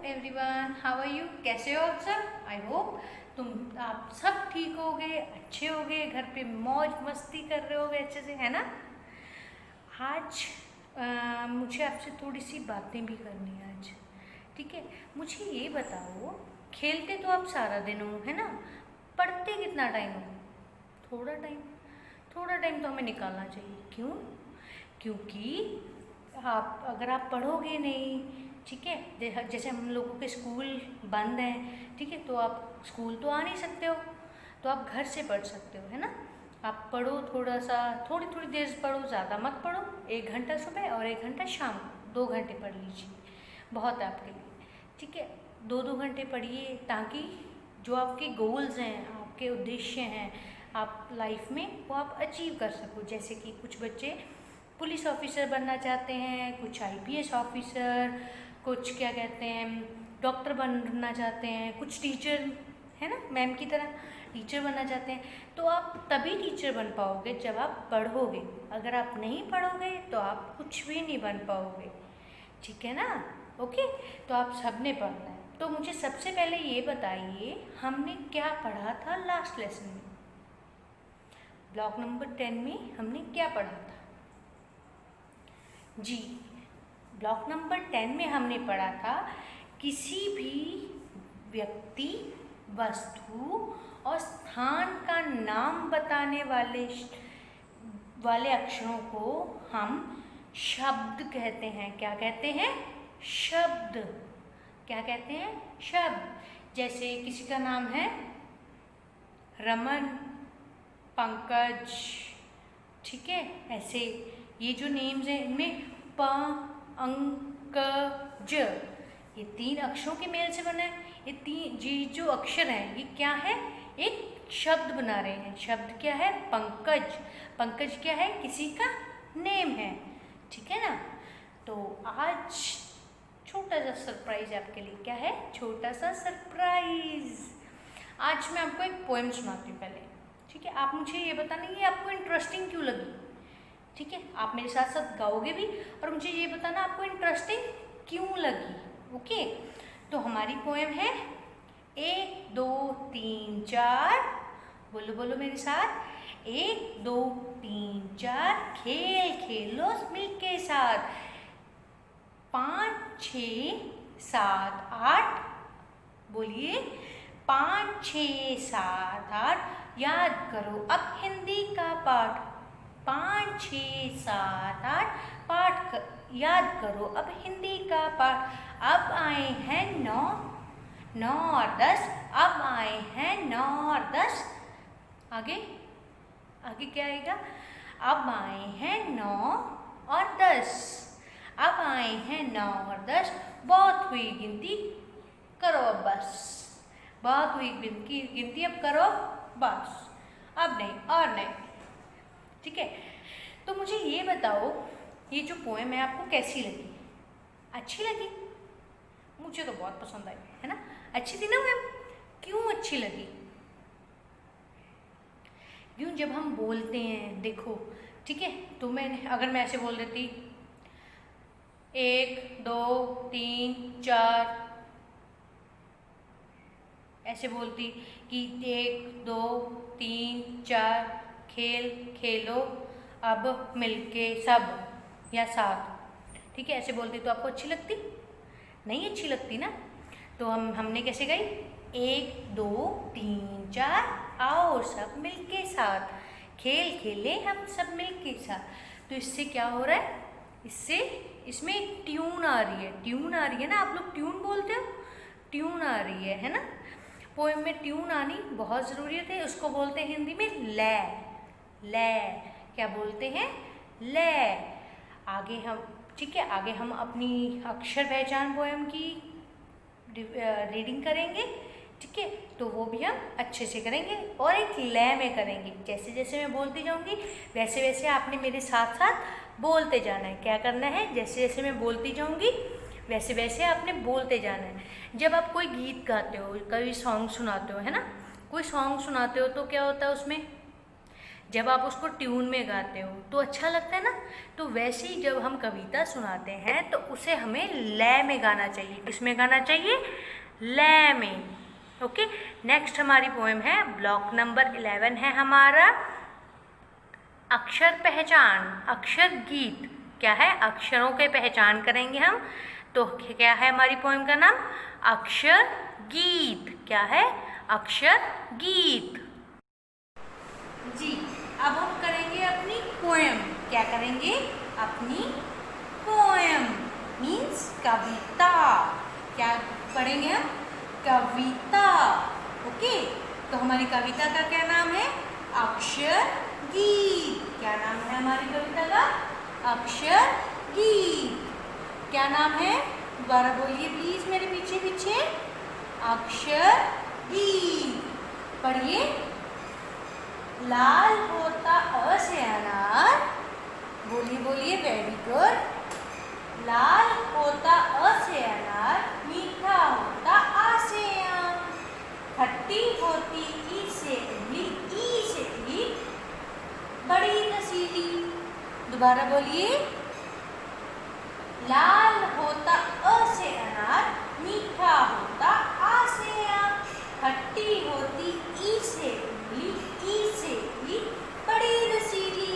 Everyone, how are you? कैसे हो आप सब? आई होप आप सब ठीक होगे, अच्छे होगे, घर पे मौज मस्ती कर रहे होगे अच्छे से, है ना। आज मुझे आपसे थोड़ी सी बातें भी करनी है आज, ठीक है। मुझे ये बताओ, खेलते तो आप सारा दिन हो, है ना, पढ़ते कितना टाइम हो? थोड़ा टाइम। थोड़ा टाइम तो हमें निकालना चाहिए। क्यों? क्योंकि अगर आप पढ़ोगे नहीं, ठीक है, जैसे हम लोगों के स्कूल बंद हैं, ठीक है, तो आप स्कूल तो आ नहीं सकते हो, तो आप घर से पढ़ सकते हो, है ना। आप पढ़ो, थोड़ा सा, थोड़ी थोड़ी देर से पढ़ो, ज़्यादा मत पढ़ो। 1 घंटा सुबह और 1 घंटा शाम को, 2 घंटे पढ़ लीजिए, बहुत है आपके लिए, ठीक है। 2-2 घंटे पढ़िए, ताकि जो आपके गोल्स हैं, आपके उद्देश्य हैं आप लाइफ में, वो आप अचीव कर सको। जैसे कि कुछ बच्चे पुलिस ऑफिसर बनना चाहते हैं, कुछ IPS ऑफिसर, कुछ क्या कहते हैं डॉक्टर बनना चाहते हैं, कुछ टीचर, है ना, मैम की तरह टीचर बनना चाहते हैं। तो आप तभी टीचर बन पाओगे जब आप पढ़ोगे। अगर आप नहीं पढ़ोगे तो आप कुछ भी नहीं बन पाओगे, ठीक है ना। ओके, तो आप सबने पढ़ना है। तो मुझे सबसे पहले ये बताइए, हमने क्या पढ़ा था लास्ट लेसन में? ब्लॉक नंबर 10 में हमने क्या पढ़ा था? जी, ब्लॉक नंबर 10 में हमने पढ़ा था किसी भी व्यक्ति, वस्तु और स्थान का नाम बताने वाले अक्षरों को हम शब्द कहते हैं। क्या कहते हैं? शब्द। क्या कहते हैं? शब्द। जैसे किसी का नाम है रमन, पंकज, ठीक है, ऐसे ये जो नेम्स हैं इनमें प, अंक, ज, ये 3 अक्षरों के मेल से बना है। ये जो अक्षर हैं ये क्या है? एक शब्द बना रहे हैं। शब्द क्या है? पंकज। पंकज क्या है? किसी का नेम है, ठीक है ना। तो आज छोटा सा सरप्राइज आपके लिए। क्या है? छोटा सा सरप्राइज। आज मैं आपको एक पोएम सुनाती हूँ पहले, ठीक है। आप मुझे ये बताना ये आपको इंटरेस्टिंग क्यों लगी, ठीक है। आप मेरे साथ साथ गाओगे भी और मुझे ये बताना आपको इंटरेस्टिंग क्यों लगी। ओके, तो हमारी पोएम है 1 2 3 4। बोलो बोलो मेरे साथ। 1 2 3 4 खेल खेलो मिलके साथ। 5 6 7 8। बोलिए। 5 6 7 8। याद करो अब हिंदी का पाठ। 5 6 7 8 पाठ याद करो अब हिंदी का पाठ। अब आए हैं 9 9 और 10। अब आए हैं 9 और 10। आगे आगे क्या आएगा? अब आए हैं 9 और 10। अब आए हैं 9 और 10। बहुत हुई गिनती, करो अब बस। बहुत हुई गिनती, अब करो बस। अब नहीं और नहीं, ठीक है। तो मुझे ये बताओ, ये जो पोएम है आपको कैसी लगी? अच्छी लगी? मुझे तो बहुत पसंद आई, है ना। अच्छी थी ना मैम? क्यों अच्छी लगी? क्यों? जब हम बोलते हैं, देखो, ठीक है, तो अगर मैं ऐसे बोल देती 1 2 3 4, ऐसे बोलती कि 1 2 3 4 खेल खेलो अब मिलके सब, या साथ, ठीक है, ऐसे बोलती तो आपको अच्छी लगती? नहीं अच्छी लगती ना। तो हमने कैसे गई? 1 2 3 4 आओ सब मिलके साथ, खेल खेले हम सब मिलके साथ। तो इससे क्या हो रहा है? इसमें एक ट्यून आ रही है। ट्यून आ रही है ना, आप लोग ट्यून बोलते हो, ट्यून आ रही है ना। पोएम में ट्यून आनी बहुत ज़रूरी है। उसको बोलते हैं हिंदी में लय। लय। क्या बोलते हैं? लय। आगे हम, ठीक है, आगे हम अपनी अक्षर पहचान पोएम की रीडिंग करेंगे, ठीक है, तो वो भी हम अच्छे से करेंगे और एक लय में करेंगे। जैसे जैसे मैं बोलती जाऊंगी वैसे वैसे आपने मेरे साथ साथ बोलते जाना है। क्या करना है? जैसे जैसे मैं बोलती जाऊंगी वैसे वैसे आपने बोलते जाना है। जब आप कोई गीत गाते हो, कोई सॉन्ग सुनाते हो, है ना, कोई सॉन्ग सुनाते हो, तो क्या होता है उसमें जब आप उसको ट्यून में गाते हो तो अच्छा लगता है ना। तो वैसे ही जब हम कविता सुनाते हैं तो उसे हमें लय में गाना चाहिए। किसमें गाना चाहिए? लय में। ओके, नेक्स्ट हमारी पोएम है, ब्लॉक नंबर 11 है हमारा, अक्षर पहचान, अक्षर गीत। क्या है? अक्षरों के पहचान करेंगे हम। तो क्या है हमारी पोएम का नाम? अक्षर गीत। क्या है? अक्षर गीत। जी, अब हम करेंगे अपनी पोएम। क्या करेंगे? अपनी पोएम मीन्स कविता। क्या पढ़ेंगे हम? कविता। ओके, तो हमारी कविता का क्या नाम है? अक्षर गीत। क्या नाम है हमारी कविता का? अक्षर गीत। क्या नाम है? दोबारा बोलिए प्लीज मेरे पीछे पीछे। अक्षर गीत। पढ़िए। लाल होता अ से अनार, बोलिए बोलिए, वेरी गुड। लाल होता अ से अनार, मीठा होता आ से आम, खट्टी होती ई से इमली, ई से ईख, बड़ी रसीली। दोबारा बोलिए। लाल होता अ से अनार, मीठा होता आ से आम, खट्टी होती ई से इमली, ई से ईख, बड़ी रसीली।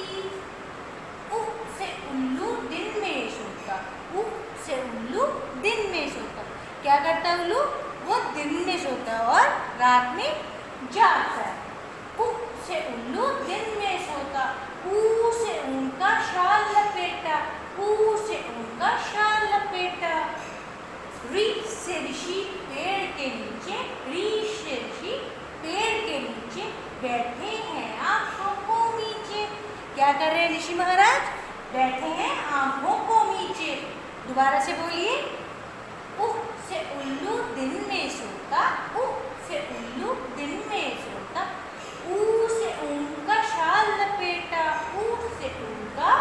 उ से उल्लू दिन में सोता, उ से उल्लू दिन में सोता। क्या करता है उल्लू? वो दिन में सोता है और रात में जागता है। उ से उल्लू दिन में सोता, ऊ से उनका शाल लपेटा, ऊ से उनका शाल लपेटा। री से ऋषि पेड़ के नीचे, री से ऋषि पेड़ के नीचे बैठे हैं आंखों को नीचे। क्या कर रहे हैं ऋषि महाराज? बैठे हैं आंखों को नीचे। दोबारा से बोलिए। उ से उल्लू दिन में सोता, उ से उल्लू दिन में सोता, ऊ से उनका शाल लपेटा, ऊ से उनका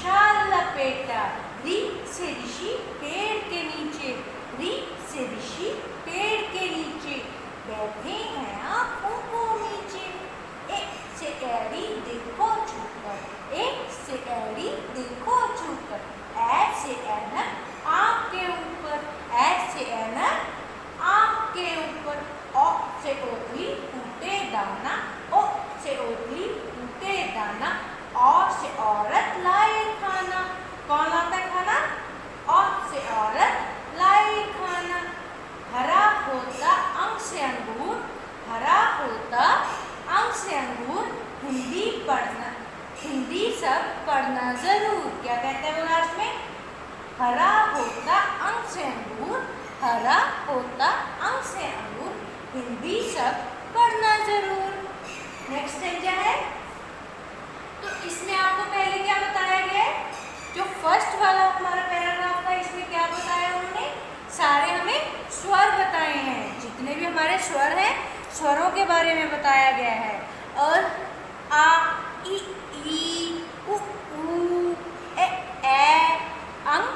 शाल लपेटा। री से ऋषि पेड़ के नीचे, री से ऋषि पेड़ के नीचे बैठे हैं आंखों को नीचे। एक से एड़ी देखो छूकर, एक से एड़ी देखो छूकर, ऐ से ऐनक आँख के ऊपर, ऐ से ऐनक आँख के ऊपर। ओ से ओतली टूटे दाना, ओ से ओतली टूटे दाना, औ से औरत लाए खाना। कौन लाता है खाना? औ से औरत लाए खाना। हरा होता अंग से अंगूर, हरा होता अंग से अंगूर, हिंदी पढ़ना, हिंदी सब पढ़ना जरूर। क्या कहते हैं वो लास्ट में? हरा होता अंग से अंगूर, हरा होता अंग से अंगूर, हिंदी सब पढ़ना जरूर। नेक्स्ट क्या है? तो इसमें आपको पहले क्या बताया गया है? जो फर्स्ट वाला हमारा पैराग्राफ था, इसमें क्या बताया उन्होंने? सारे हमें स्वर बताए हैं। जितने भी हमारे स्वर हैं, स्वरों के बारे में बताया गया है। और आ, ई, उ, ए, अंग,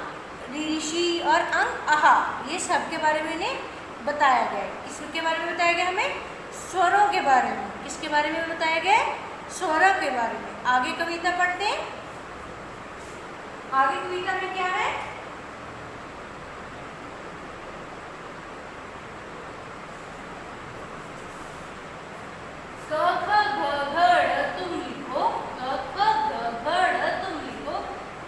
ऋषि और अंग आहा, ये सब के बारे में इन्हें बताया गया है। किसके बारे में बताया गया? हमें स्वरों के बारे में। किसके बारे में बताया गया? स्वरों के बारे में। आगे कविता पढ़ते हैं। आगे कविता में क्या है? क ख ग घ तुम लिखो, क ख ग घ तुम लिखो,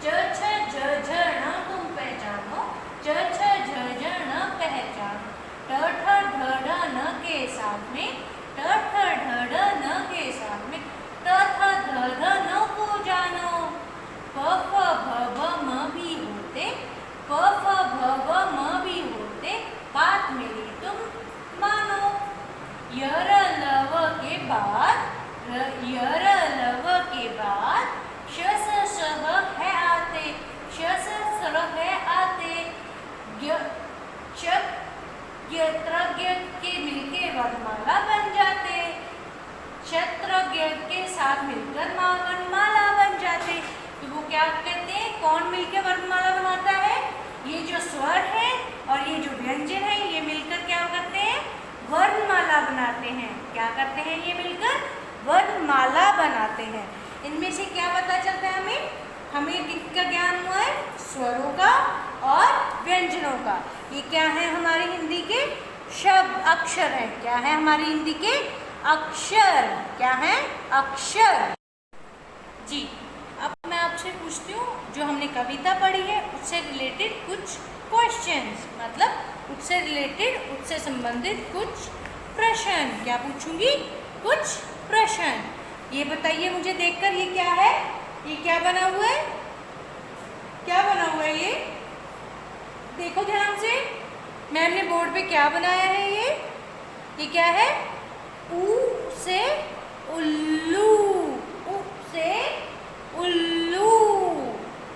च छ झ झ ण तुम पहचानो, च छ झ झ ण पहचानो, ट ठ ढ ढ न के साथ में, ट ठ ढ ढ न के साथ में, त थ ध ध न को जानो। प फ भ भ म भी होते, प फ भ भ म भी होते, बात मेरी तुम मानो। यर लव के बाद, यर लव के बाद, श स स ह है आते, श स स र है आते, यत्रज्ञ के मिलके वर्णमाला बन जाते, क्षत्रज्ञ के साथ मिलकर वर्णमाला बन जाते। तो वो क्या कहते हैं? कौन मिलकर वर्णमाला बनाता है? ये जो स्वर है और ये जो व्यंजन है, ये मिलकर क्या करते हैं? वर्णमाला बनाते हैं। क्या करते हैं ये मिलकर? वर्णमाला बनाते हैं। इनमें से क्या पता चलता है हमें? हमें किसका ज्ञान हुआ है? स्वरों का और व्यंजनों का। ये क्या है? हमारी हिंदी के शब्द, अक्षर है। क्या है हमारी हिंदी के अक्षर? क्या है? अक्षर। जी, अब मैं आपसे पूछती हूँ, जो हमने कविता पढ़ी है उससे रिलेटेड कुछ क्वेश्चंस, मतलब उससे रिलेटेड, उससे संबंधित कुछ प्रश्न। क्या पूछूंगी? कुछ प्रश्न। ये बताइए मुझे देखकर, ये क्या है? ये क्या बना हुआ है? क्या बना हुआ है ये? देखो ध्यान से, मैम ने बोर्ड पे क्या बनाया है? ये क्या है? ऊ से उल्लू, ऊ से उल्लू,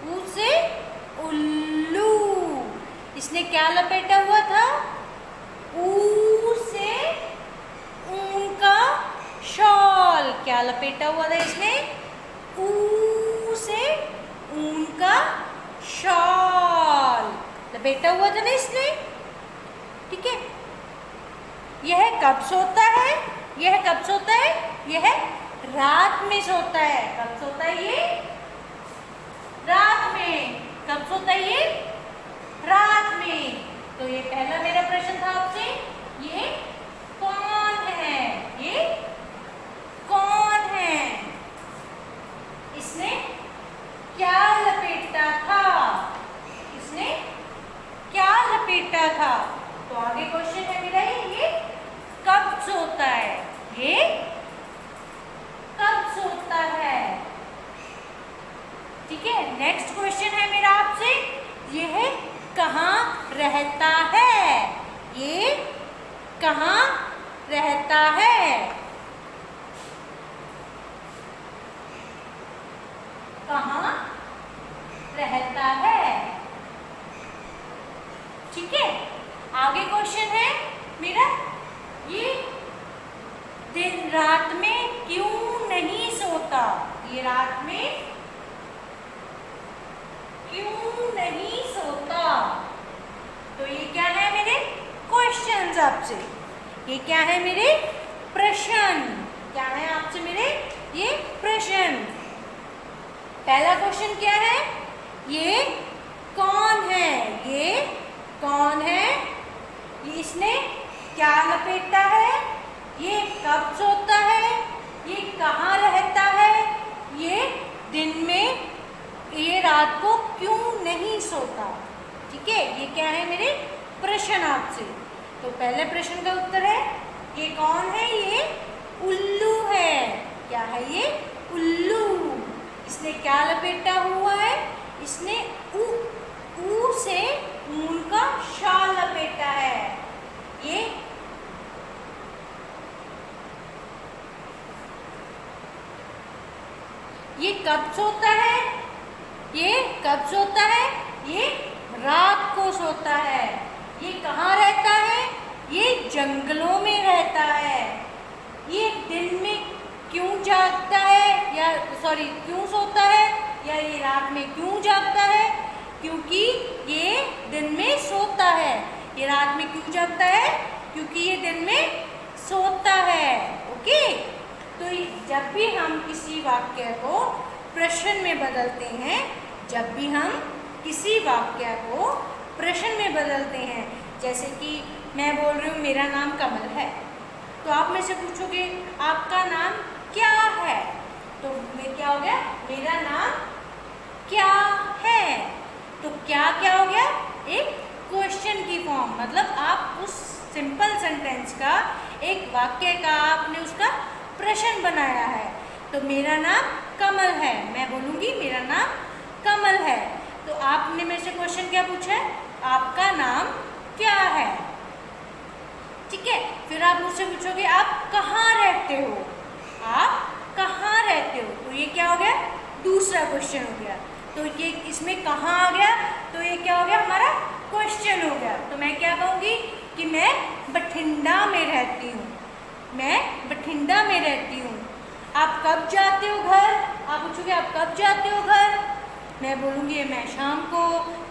ऊ से उल्लू। इसने क्या लपेटा हुआ था? ऊ से ऊन का शॉल। क्या लपेटा हुआ था इसने? ऊ से ऊन का शॉल लपेटा हुआ था ना इसने। ठीक है, यह कब सोता है? यह कब सोता है? यह रात में सोता है। कब सोता है ये? रात में। कब सोता है ये? रात में। तो ये पहला मेरा प्रश्न था आपसे, ये कौन है? ये कौन है? इसने क्या लपेटा था? इसने क्या लपेटा था? तो आगे क्वेश्चन है मेरा ये कब सोता है? ये कब सोता है? ठीक है, नेक्स्ट क्वेश्चन है मेरा आपसे, यह कहाँ रहता है? ये कहाँ रहता है? कहाँ रहता है? ठीक है, आगे क्वेश्चन है मेरा, ये दिन रात में क्यों नहीं सोता? ये रात में क्यों नहीं सोता? तो ये क्या है मेरे क्वेश्चंस आपसे, ये क्या है मेरे प्रश्न। क्या है आपसे मेरे ये प्रश्न। पहला क्वेश्चन क्या है? ये कौन है? ये कौन है? ये इसने क्या लपेटा है? ये कब सोता है? ये कहाँ रहता है? ये दिन में, ये रात को क्यों नहीं सोता? ठीक है, ये क्या है मेरे प्रश्न आपसे। तो पहले प्रश्न का उत्तर है, ये कौन है? ये उल्लू है। क्या है ये? उल्लू। इसने क्या लपेटा हुआ है? इसने ऊ से ऊन का शॉल लपेटा है। ये कब सोता है? ये कब सोता है? ये रात को सोता है। ये कहाँ रहता है? ये जंगलों में रहता है। ये दिन में क्यों जागता है, या सॉरी क्यों सोता है, या ये रात में क्यों जागता है? क्योंकि ये दिन में सोता है। ये रात में क्यों जागता है? क्योंकि ये दिन में सोता है। ओके, तो जब भी हम किसी वाक्य को प्रश्न में बदलते हैं, जब भी हम किसी वाक्य को प्रश्न में बदलते हैं, जैसे कि मैं बोल रही हूँ मेरा नाम कमल है, तो आप में से पूछोगे आपका नाम क्या है? तो मैं क्या हो गया? मेरा नाम क्या है। तो क्या क्या हो गया? एक क्वेश्चन की फॉर्म, मतलब आप उस सिंपल सेंटेंस का, एक वाक्य का आपने उसका प्रश्न बनाया है। तो मेरा नाम कमल है, मैं बोलूँगी मेरा नाम कमल है। तो आपने मेरे से क्वेश्चन क्या पूछा है? आपका नाम क्या है। ठीक है, फिर आप मुझसे पूछोगे आप कहाँ रहते हो? आप कहाँ रहते हो? तो ये क्या हो गया? दूसरा क्वेश्चन हो गया। तो ये इसमें कहाँ आ गया? तो ये क्या हो गया? हमारा क्वेश्चन हो गया। तो मैं क्या कहूँगी कि मैं बठिंडा में रहती हूँ। मैं बठिंडा में रहती हूँ। आप कब जाते हो घर? आप पूछोगे आप कब जाते हो घर? मैं बोलूँगी मैं शाम को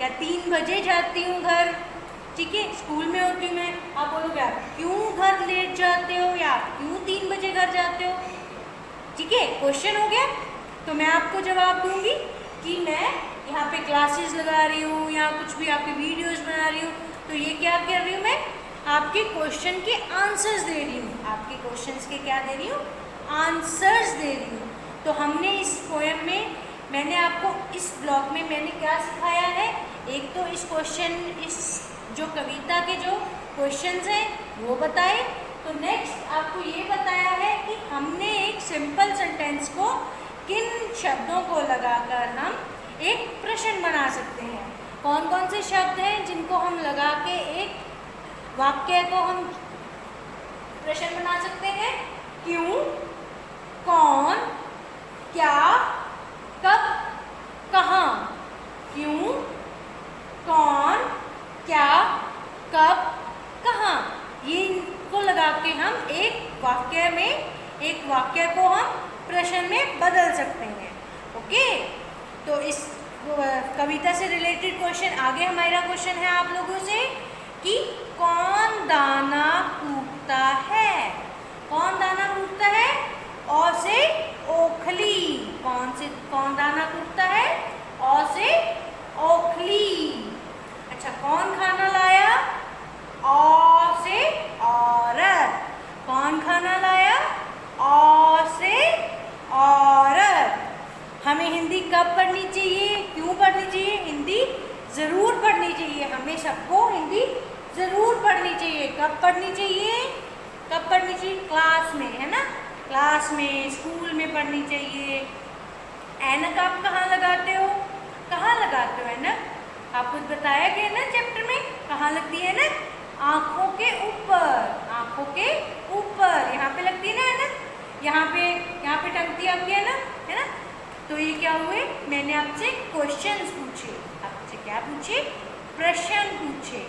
या 3 बजे जाती हूँ घर। ठीक है, स्कूल में होती हूँ मैं। आप बोलोगे आप क्यों घर लेट जाते हो, या आप क्यों 3 बजे घर जाते हो? ठीक है, क्वेश्चन हो गया। तो मैं आपको जवाब दूंगी कि मैं यहाँ पे क्लासेस लगा रही हूँ या कुछ भी आपकी वीडियोस बना रही हूँ, तो ये क्या कर रही हूँ, मैं आपके क्वेश्चन के आंसर्स दे रही हूँ। आपके क्वेश्चंस के क्या दे रही हूँ, आंसर्स दे रही हूँ। तो हमने इस पोएम में, मैंने आपको इस ब्लॉक में मैंने क्या सिखाया है, एक तो इस क्वेश्चन, इस जो कविता के जो क्वेश्चंस हैं वो बताए। तो नेक्स्ट आपको ये बताया है कि हमने एक सिंपल सेंटेंस को किन शब्दों को लगाकर हम एक प्रश्न बना सकते हैं। कौन कौन से शब्द हैं जिनको हम लगा के एक वाक्य को हम प्रश्न बना सकते हैं। क्यों, कौन, क्या, कब, कहाँ। क्यों, कौन, क्या, कब, कहाँ, ये इनको लगा के हम एक वाक्य में, एक वाक्य को हम प्रश्न में बदल सकते हैं। ओके, तो इस कविता से रिलेटेड क्वेश्चन, आगे हमारा क्वेश्चन है आप लोगों से कि कौन दाना कूटता है। कौन दाना कूटता है, औ से ओखली। कौन दाना कूटता है, औ से ओखली। अच्छा, कौन खाना लाया, औ से औरत। कौन खाना लाया, औ से औरत। हमें हिंदी कब पढ़नी चाहिए, क्यों पढ़नी चाहिए, हिंदी ज़रूर पढ़नी चाहिए। हमें सबको हिंदी ज़रूर पढ़नी चाहिए। कब पढ़नी चाहिए, कब पढ़नी चाहिए, क्लास में, है ना, क्लास में, स्कूल में पढ़नी चाहिए। ऐनक आप कहाँ लगाते हो, कहाँ लगाते हो ऐनक, आपको बताया गया ना चैप्टर में, कहाँ लगती है ना, आँखों के ऊपर, आँखों के ऊपर, यहाँ पे लगती है ना ऐनक, यहाँ पे टंगती आपकी है ना। तो ये क्या हुए, मैंने आपसे क्वेश्चंस पूछे, आपसे क्या पूछे, प्रश्न पूछे।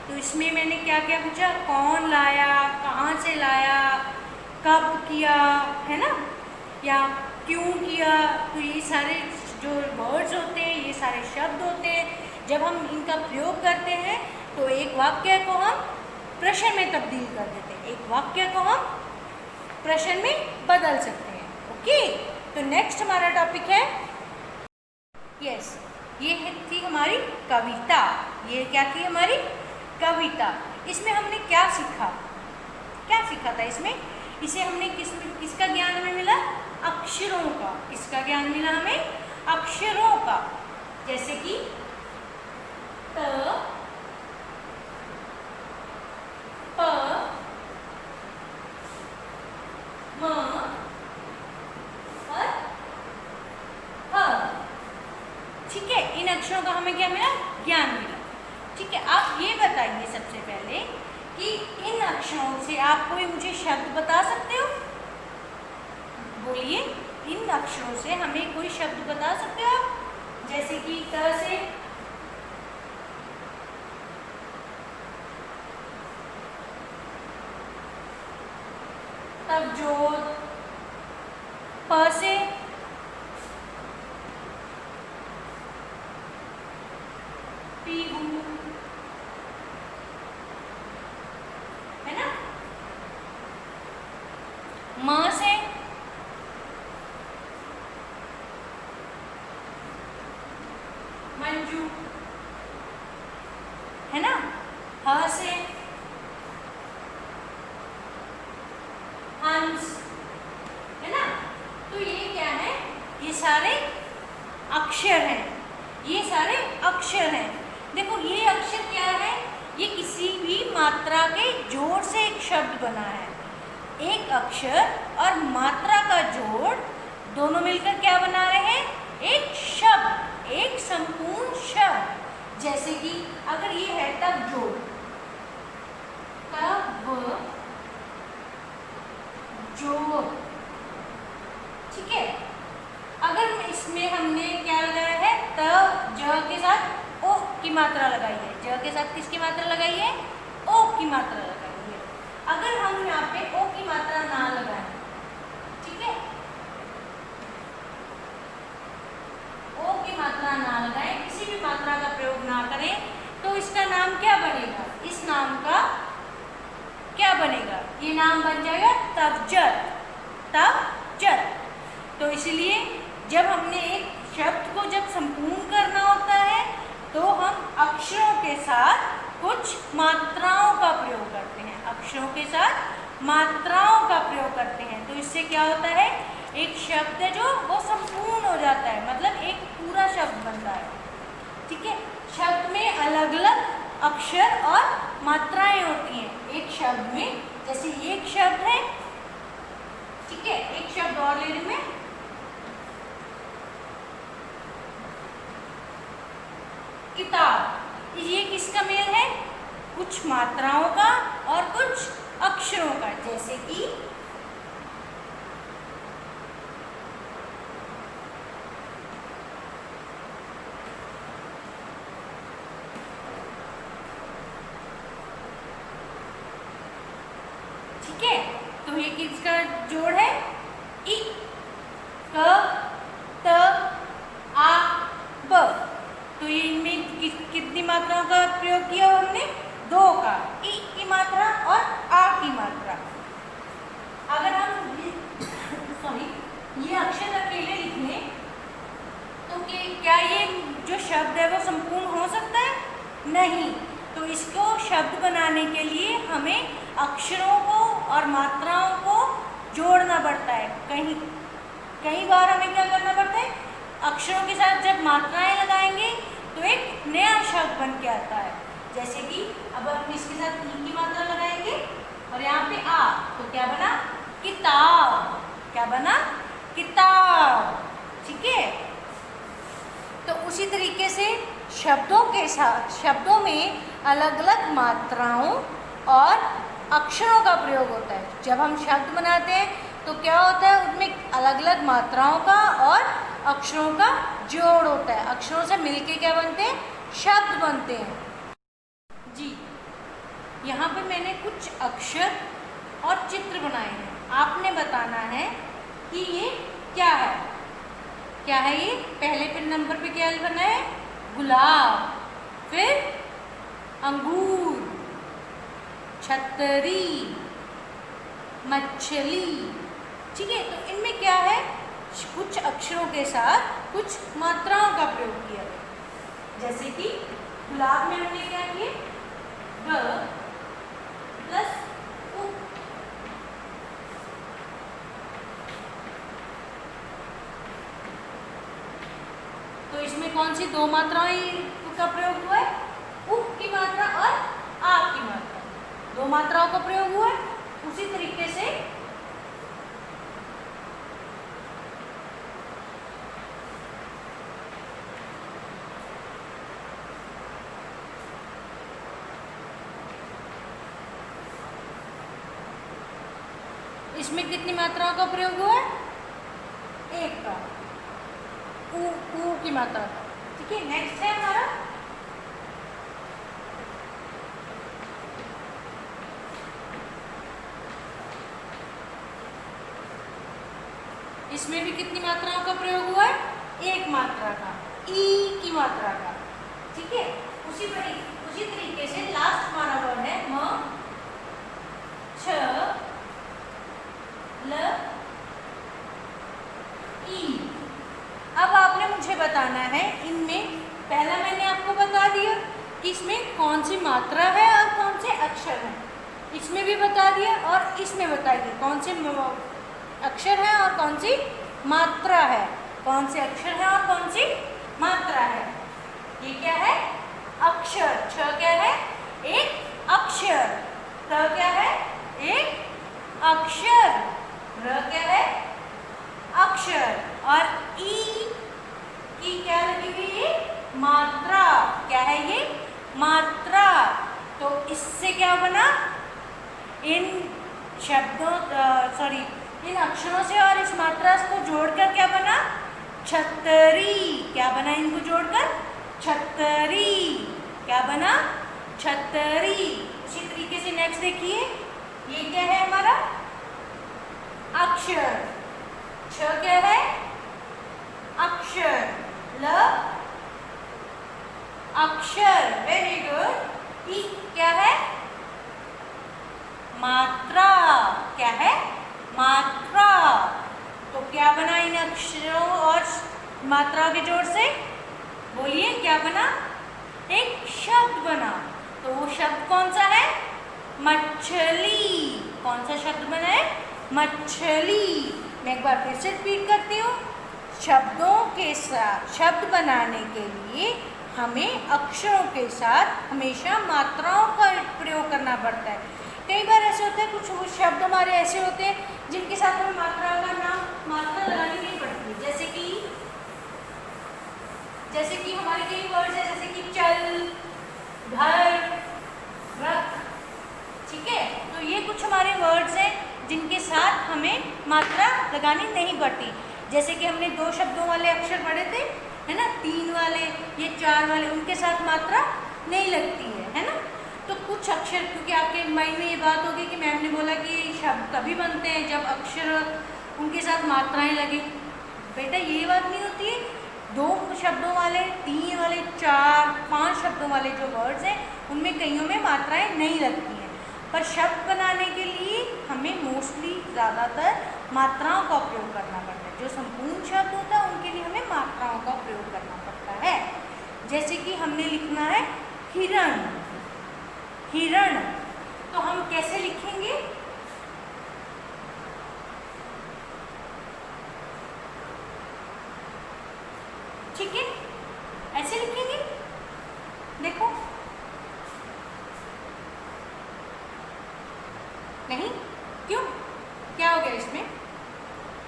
तो इसमें मैंने क्या क्या पूछा, कौन लाया, कहाँ से लाया, कब किया, है ना, या क्यों किया। तो ये सारे जो वर्ड्स होते हैं, ये सारे शब्द होते हैं, जब हम इनका प्रयोग करते हैं तो एक वाक्य को हम प्रश्न में तब्दील कर देते हैं, एक वाक्य को हम प्रश्न में बदल सकते हैं। ओके, तो नेक्स्ट हमारा टॉपिक है, यस, ये थी हमारी कविता। ये क्या थी हमारी कविता। इसमें हमने क्या सीखा, क्या सीखा था इसमें, इसे हमने किसका ज्ञान हमें मिला, अक्षरों का। किसका ज्ञान मिला हमें, अक्षरों का। जैसे कि त, प, म और ह। ठीक है, इन अक्षरों का हमें क्या मिला, ज्ञान मिला। ठीक है, आप ये बताइए सबसे पहले कि इन अक्षरों से आप कोई मुझे शब्द बता सकते हो, बोलिए, इन अक्षरों से हमें कोई शब्द बता सकते हो आप। जैसे कि त से तवजोद, प से पीहू, है ना, म से मंजू, है ना, ह से हंस, है ना। तो ये क्या है, ये सारे अक्षर हैं, ये सारे अक्षर हैं। देखो ये अक्षर क्या है, ये किसी भी मात्रा के जोड़ से एक शब्द बना है। एक अक्षर और मात्रा का जोड़ दोनों मिलकर क्या बना रहे हैं, एक शब्द, एक संपूर्ण शब्द। जैसे कि अगर ये है तब जोड़, तब जोड़, ठीक है। अगर इसमें हमने क्या लगाया है, त ज के साथ ओ की मात्रा लगाई है, ज के साथ किसकी मात्रा लगाई है, ओ की मात्रा लगाई है। अगर हम यहाँ पे ओ की मात्रा ना लगाएं, ठीक है, ओ की मात्रा ना लगाएं, किसी भी मात्रा का प्रयोग ना करें, तो इसका नाम क्या बनेगा, इस नाम का क्या बनेगा, ये नाम बन जाएगा तवजत, तवजत। तो इसलिए जब हमने एक शब्द को जब संपूर्ण करना होता है तो हम अक्षरों के साथ कुछ मात्राओं का प्रयोग करते हैं, अक्षरों के साथ मात्राओं का प्रयोग करते हैं। तो इससे क्या होता है, एक शब्द है जो वो संपूर्ण हो जाता है, मतलब एक पूरा शब्द बनता है। ठीक है, शब्द में अलग अलग अक्षर और मात्राएं होती हैं एक शब्द में। जैसे एक शब्द है, ठीक है, एक शब्द और ले रही मैं, किताब। ये किसका मेल है, कुछ मात्राओं का और कुछ अक्षरों का। जैसे कि ठीक है, तो ये किसका जोड़ है, इ, क, त, आ, ब। तो ये इनमें कितनी मात्राओं का प्रयोग किया हमने, 2 का, इ की मात्रा और आ की मात्रा। अगर हम ये अक्षर अकेले लिख लें तो क्या ये जो शब्द है वो संपूर्ण हो सकता है, नहीं। तो इसको शब्द बनाने के लिए हमें अक्षरों को और मात्राओं को जोड़ना पड़ता है। कई बार हमें क्या करना पड़ता है, अक्षरों के साथ जब मात्राएं लगाएंगे तो एक नया शब्द बन के आता है। जैसे कि अब हम इसके साथ ई की मात्रा लगाएंगे और यहाँ पे आ, तो क्या बना, किताब। क्या बना, किताब। ठीक है, तो उसी तरीके से शब्दों के साथ, शब्दों में अलग अलग मात्राओं और अक्षरों का प्रयोग होता है। जब हम शब्द बनाते हैं तो क्या होता है, उनमें अलग अलग मात्राओं का और अक्षरों का जोड़ होता है। अक्षरों से मिलके क्या बनते हैं, शब्द बनते हैं। जी, यहाँ पे मैंने कुछ अक्षर और चित्र बनाए हैं। आपने बताना है कि ये क्या है। क्या है ये, पहले पे नंबर पे क्या बना है, गुलाब, फिर अंगूर, छतरी, मछली। ठीक है, तो इनमें क्या है, कुछ अक्षरों के साथ कुछ मात्राओं का प्रयोग किया गया। जैसे कि गुलाब में हमने क्या किए, ग प्लस उ। तो इसमें कौन सी 2 मात्राएं का प्रयोग हुआ है, उ की मात्रा और आ की मात्रा, 2 मात्राओं का प्रयोग हुआ है। उसी तरीके से इसमें कितनी मात्राओं का प्रयोग हुआ है, 1 का, ऊ की मात्रा का। ठीक है, नेक्स्ट है हमारा इसमें भी कितनी मात्राओं का प्रयोग हुआ है, 1 मात्रा का, ई की मात्रा का। ठीक है, उसी तरीके से लास्ट हमारा वर्ड है म, छ, ल, ई। अब आपने मुझे बताना है, इनमें पहला मैंने आपको बता दिया कि इसमें कौन सी मात्रा है और कौन से अक्षर हैं। इसमें भी बता दिया और इसमें बताइए कौन से अक्षर है और कौन सी मात्रा है। कौन से अक्षर है और कौन सी मात्रा है। ये क्या है, अक्षर। छ क्या है, एक अक्षर। त क्या है, एक अक्षर। र क्या है, अक्षर। और ई की क्या लगी हुई है, मात्रा। क्या है ये, मात्रा। तो इससे क्या बना, इन शब्दों इन अक्षरों से और इस मात्रा को जोड़कर क्या बना, छतरी। क्या बना इनको जोड़कर, छतरी। क्या बना, छतरी। इसी तरीके से नेक्स्ट देखिए, ये क्या है हमारा, अक्षर। छ क्या है, अक्षर। ल, अक्षर। Very good. ई क्या है, मात्रा। क्या है, मात्रा। तो क्या बना इन अक्षरों और मात्राओं के जोड़ से? बोलिए क्या बना? एक शब्द बना। तो वो शब्द कौन सा है? मछली। कौन सा शब्द बना है? मछली। मैं एक बार फिर से रिपीट करती हूँ। शब्दों के साथ शब्द बनाने के लिए हमें अक्षरों के साथ हमेशा मात्राओं का प्रयोग करना पड़ता है। कई बार ऐसे होते हैं, कुछ शब्द हमारे ऐसे होते हैं जिनके साथ हमें मात्रा लगानी नहीं पड़ती। जैसे कि हमारे कई वर्ड्स हैं, जैसे कि चल, घर, रख, ठीक है। तो ये कुछ हमारे वर्ड्स हैं जिनके साथ हमें मात्रा लगानी नहीं पड़ती। जैसे कि हमने 2 शब्दों वाले अक्षर पढ़े थे, है ना, 3 वाले, ये 4 वाले, उनके साथ मात्रा नहीं लगती है ना। तो कुछ अक्षर, क्योंकि आपके माइंड में ये बात होगी कि मैम ने बोला कि शब्द तभी बनते हैं जब अक्षर उनके साथ मात्राएं लगे। बेटा ये बात नहीं होती है। 2 शब्दों वाले, 3 वाले, 4, 5 शब्दों वाले जो वर्ड्स हैं उनमें कईयों में मात्राएं नहीं लगती हैं। पर शब्द बनाने के लिए हमें मोस्टली ज़्यादातर मात्राओं का प्रयोग करना पड़ता है। जो संपूर्ण शब्द होता है उनके लिए हमें मात्राओं का प्रयोग करना पड़ता है। जैसे कि हमने लिखना है हिरण। हिरण तो हम कैसे लिखेंगे? ठीक है, ऐसे लिखेंगे। देखो, नहीं, क्यों? क्या हो गया इसमें?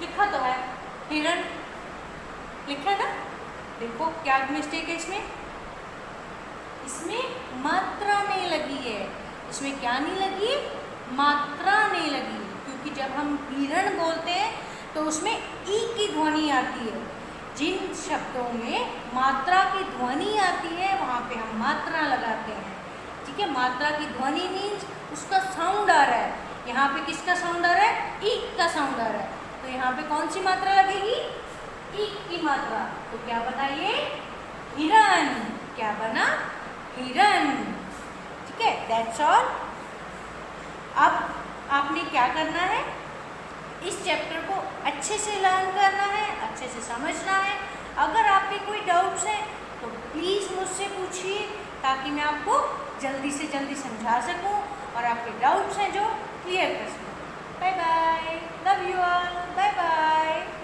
लिखा तो है हिरण, लिखा ना। देखो क्या मिस्टेक है इसमें? इसमें मात्रा नहीं लगी है। इसमें क्या नहीं लगी? मात्रा नहीं लगी। क्योंकि जब हम हिरण बोलते हैं तो उसमें ई की ध्वनि आती है। जिन शब्दों में मात्रा की ध्वनि आती है वहाँ पे हम मात्रा लगाते हैं। ठीक है, मात्रा की ध्वनि मीन्स उसका साउंड आ रहा है। यहाँ पे किसका साउंड आ रहा है? ई का साउंड आ रहा है। तो यहाँ पे कौन सी मात्रा लगेगी? ई की मात्रा। तो क्या बताइए? हिरण। क्या बना? हिरण। ठीक है, दैट्स ऑल। अब आपने क्या करना है? इस चैप्टर को अच्छे से लर्न करना है, अच्छे से समझना है। अगर आपके कोई डाउट्स हैं तो प्लीज़ मुझसे पूछिए, ताकि मैं आपको जल्दी से जल्दी समझा सकूं और आपके डाउट्स हैं जो क्लियर कर सकूं। Bye bye, love you all, bye bye.